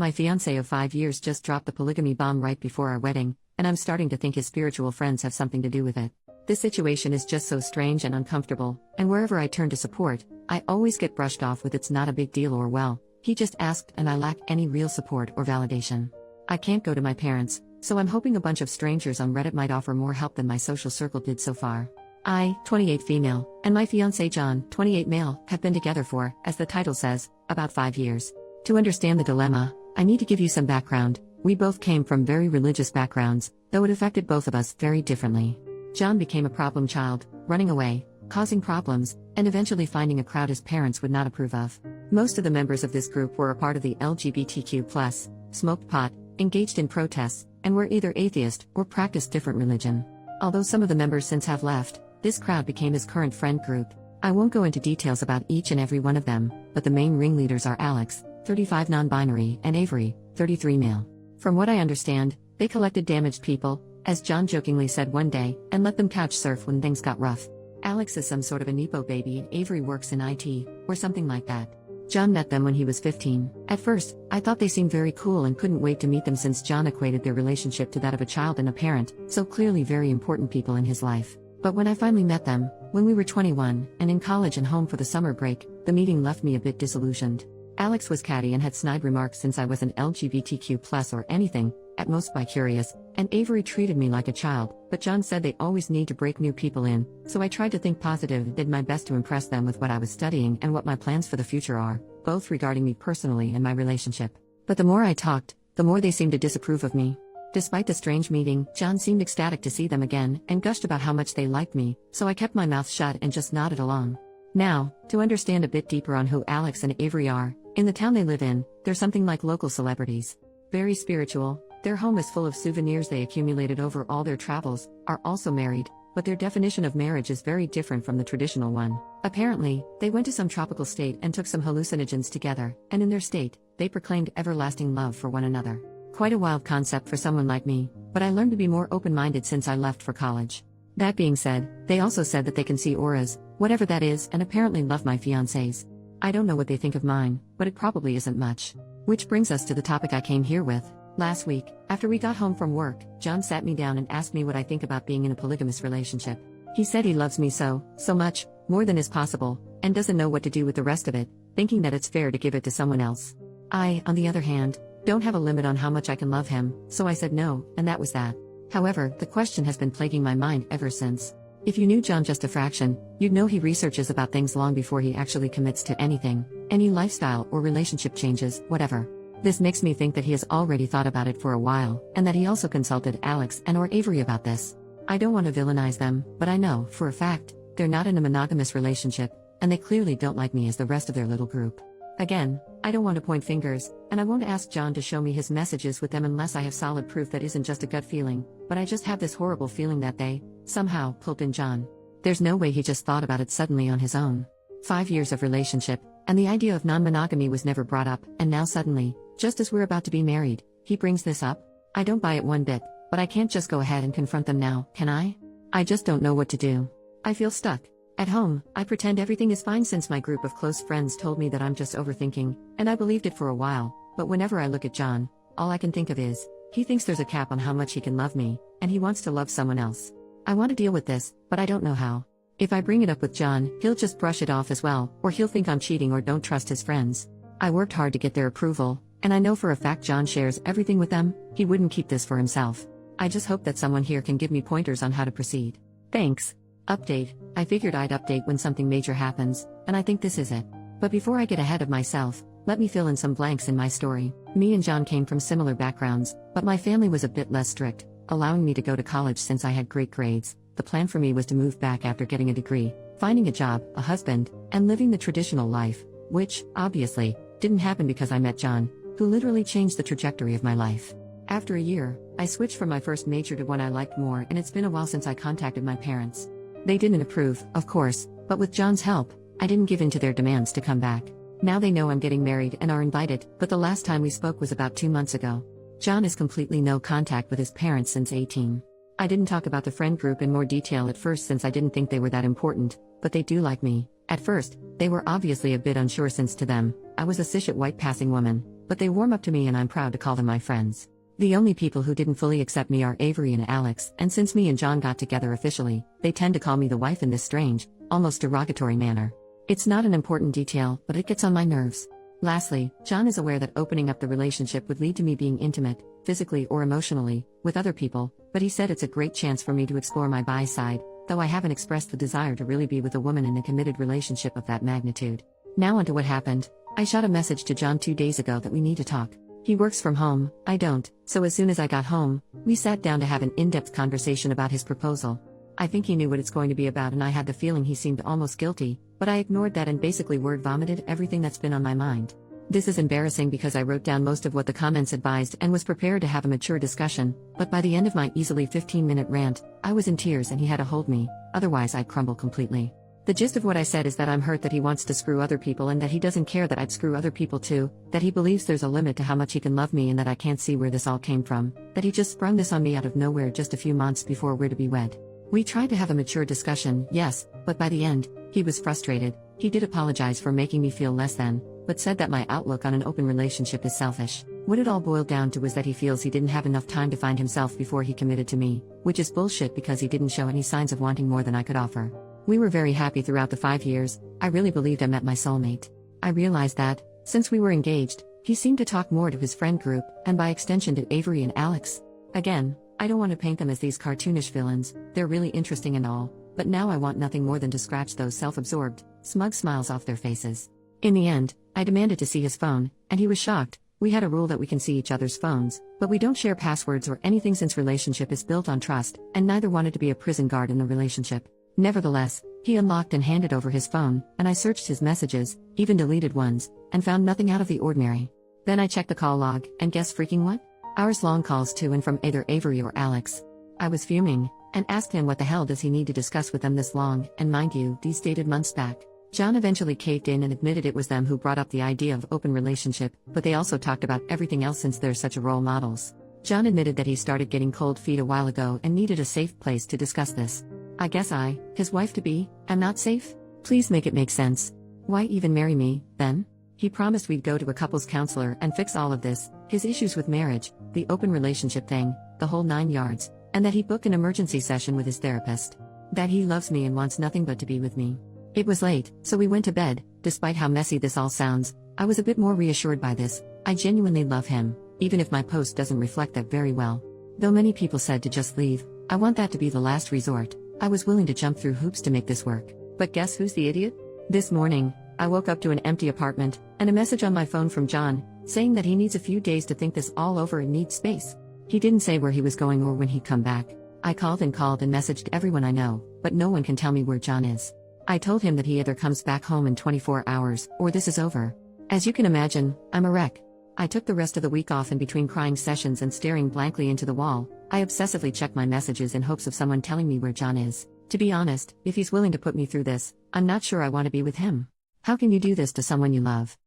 My fiancé of 5 years just dropped the polygamy bomb right before our wedding, and I'm starting to think his spiritual friends have something to do with it. This situation is just so strange and uncomfortable, and wherever I turn to support, I always get brushed off with "it's not a big deal" or "well, he just asked," and I lack any real support or validation. I can't go to my parents, so I'm hoping a bunch of strangers on Reddit might offer more help than my social circle did so far. I, 28 female, and my fiancé John, 28 male, have been together for, as the title says, about 5 years. To understand the dilemma, I need to give you some background. We both came from very religious backgrounds, though it affected both of us very differently. John became a problem child, running away, causing problems, and eventually finding a crowd his parents would not approve of. Most of the members of this group were a part of the LGBTQ+, smoked pot, engaged in protests, and were either atheist or practiced different religion. Although some of the members since have left, this crowd became his current friend group. I won't go into details about each and every one of them, but the main ringleaders are Alex, 35 non-binary, and Avery, 33 male. From what I understand, they collected damaged people, as John jokingly said one day, and let them couch surf when things got rough. Alex is some sort of a Nepo baby and Avery works in IT, or something like that. John met them when he was 15. At first, I thought they seemed very cool and couldn't wait to meet them since John equated their relationship to that of a child and a parent, so clearly very important people in his life. But when I finally met them, when we were 21, and in college and home for the summer break, the meeting left me a bit disillusioned. Alex was catty and had snide remarks since I wasn't LGBTQ+ or anything, at most bi-curious, and Avery treated me like a child, but John said they always need to break new people in, so I tried to think positive and did my best to impress them with what I was studying and what my plans for the future are, both regarding me personally and my relationship. But the more I talked, the more they seemed to disapprove of me. Despite the strange meeting, John seemed ecstatic to see them again, and gushed about how much they liked me, so I kept my mouth shut and just nodded along. Now, to understand a bit deeper on who Alex and Avery are, in the town they live in, they're something like local celebrities. Very spiritual, their home is full of souvenirs they accumulated over all their travels, are also married, but their definition of marriage is very different from the traditional one. Apparently, they went to some tropical state and took some hallucinogens together, and in their state, they proclaimed everlasting love for one another. Quite a wild concept for someone like me, but I learned to be more open-minded since I left for college. That being said, they also said that they can see auras, whatever that is, and apparently love my fiancés. I don't know what they think of mine, but it probably isn't much. Which brings us to the topic I came here with. Last week, after we got home from work, John sat me down and asked me what I think about being in a polygamous relationship. He said he loves me so much, more than is possible, and doesn't know what to do with the rest of it, thinking that it's fair to give it to someone else. I, on the other hand, don't have a limit on how much I can love him, so I said no, and that was that. However, the question has been plaguing my mind ever since. If you knew John just a fraction, you'd know he researches about things long before he actually commits to anything, any lifestyle or relationship changes, whatever. This makes me think that he has already thought about it for a while, and that he also consulted Alex and or Avery about this. I don't want to villainize them, but I know, for a fact, they're not in a monogamous relationship, and they clearly don't like me as the rest of their little group. Again, I don't want to point fingers, and I won't ask John to show me his messages with them unless I have solid proof that isn't just a gut feeling, but I just have this horrible feeling that they, somehow, pulled in John. There's no way he just thought about it suddenly on his own. 5 years of relationship, and the idea of non-monogamy was never brought up, and now suddenly, just as we're about to be married, he brings this up? I don't buy it one bit, but I can't just go ahead and confront them now, can I? I just don't know what to do. I feel stuck. At home, I pretend everything is fine since my group of close friends told me that I'm just overthinking, and I believed it for a while, but whenever I look at John, all I can think of is, he thinks there's a cap on how much he can love me, and he wants to love someone else. I want to deal with this, but I don't know how. If I bring it up with John, he'll just brush it off as well, or he'll think I'm cheating or don't trust his friends. I worked hard to get their approval, and I know for a fact John shares everything with them. He wouldn't keep this for himself. I just hope that someone here can give me pointers on how to proceed. Thanks. Update. I figured I'd update when something major happens, and I think this is it. But before I get ahead of myself, let me fill in some blanks in my story. Me and John came from similar backgrounds, but my family was a bit less strict, allowing me to go to college since I had great grades. The plan for me was to move back after getting a degree, finding a job, a husband, and living the traditional life, which, obviously, didn't happen because I met John, who literally changed the trajectory of my life. After a year, I switched from my first major to one I liked more, and it's been a while since I contacted my parents. They didn't approve, of course, but with John's help, I didn't give in to their demands to come back. Now they know I'm getting married and are invited, but the last time we spoke was about 2 months ago. John has completely no contact with his parents since 18. I didn't talk about the friend group in more detail at first since I didn't think they were that important, but they do like me. At first, they were obviously a bit unsure since to them, I was a cishet white passing woman, but they warm up to me and I'm proud to call them my friends. The only people who didn't fully accept me are Avery and Alex, and since me and John got together officially, they tend to call me the wife in this strange, almost derogatory manner. It's not an important detail, but it gets on my nerves. Lastly, John is aware that opening up the relationship would lead to me being intimate, physically or emotionally, with other people, but he said it's a great chance for me to explore my bi side, though I haven't expressed the desire to really be with a woman in a committed relationship of that magnitude. Now onto what happened. I shot a message to John 2 days ago that we need to talk. He works from home, I don't, so as soon as I got home, we sat down to have an in-depth conversation about his proposal. I think he knew what it's going to be about and I had the feeling he seemed almost guilty, but I ignored that and basically word vomited everything that's been on my mind. This is embarrassing because I wrote down most of what the comments advised and was prepared to have a mature discussion, but by the end of my easily 15-minute rant, I was in tears and he had to hold me, otherwise I'd crumble completely. The gist of what I said is that I'm hurt that he wants to screw other people and that he doesn't care that I'd screw other people too, that he believes there's a limit to how much he can love me and that I can't see where this all came from, that he just sprung this on me out of nowhere just a few months before we're to be wed. We tried to have a mature discussion, yes, but by the end, he was frustrated. He did apologize for making me feel less than, but said that my outlook on an open relationship is selfish. What it all boiled down to was that he feels he didn't have enough time to find himself before he committed to me, which is bullshit because he didn't show any signs of wanting more than I could offer. We were very happy throughout the 5 years. I really believed I met my soulmate. I realized that, since we were engaged, he seemed to talk more to his friend group, and by extension to Avery and Alex. Again, I don't want to paint them as these cartoonish villains, they're really interesting and all, but now I want nothing more than to scratch those self-absorbed, smug smiles off their faces. In the end, I demanded to see his phone, and he was shocked. We had a rule that we can see each other's phones, but we don't share passwords or anything since relationship is built on trust, and neither wanted to be a prison guard in the relationship. Nevertheless, he unlocked and handed over his phone, and I searched his messages, even deleted ones, and found nothing out of the ordinary. Then I checked the call log, and guess freaking what? Hours-long calls to and from either Avery or Alex. I was fuming, and asked him what the hell does he need to discuss with them this long, and mind you, these dated months back. John eventually caved in and admitted it was them who brought up the idea of open relationship, but they also talked about everything else since they're such role models. John admitted that he started getting cold feet a while ago and needed a safe place to discuss this. I guess I, his wife-to-be, am not safe? Please make it make sense. Why even marry me, then? He promised we'd go to a couples counselor and fix all of this, his issues with marriage, the open relationship thing, the whole 9 yards, and that he'd book an emergency session with his therapist. That he loves me and wants nothing but to be with me. It was late, so we went to bed. Despite how messy this all sounds, I was a bit more reassured by this. I genuinely love him, even if my post doesn't reflect that very well. Though many people said to just leave, I want that to be the last resort. I was willing to jump through hoops to make this work. But guess who's the idiot? This morning, I woke up to an empty apartment, and a message on my phone from John, saying that he needs a few days to think this all over and needs space. He didn't say where he was going or when he'd come back. I called and messaged everyone I know, but no one can tell me where John is. I told him that he either comes back home in 24 hours, or this is over. As you can imagine, I'm a wreck. I took the rest of the week off in between crying sessions and staring blankly into the wall. I obsessively checked my messages in hopes of someone telling me where John is. To be honest, if he's willing to put me through this, I'm not sure I want to be with him. How can you do this to someone you love?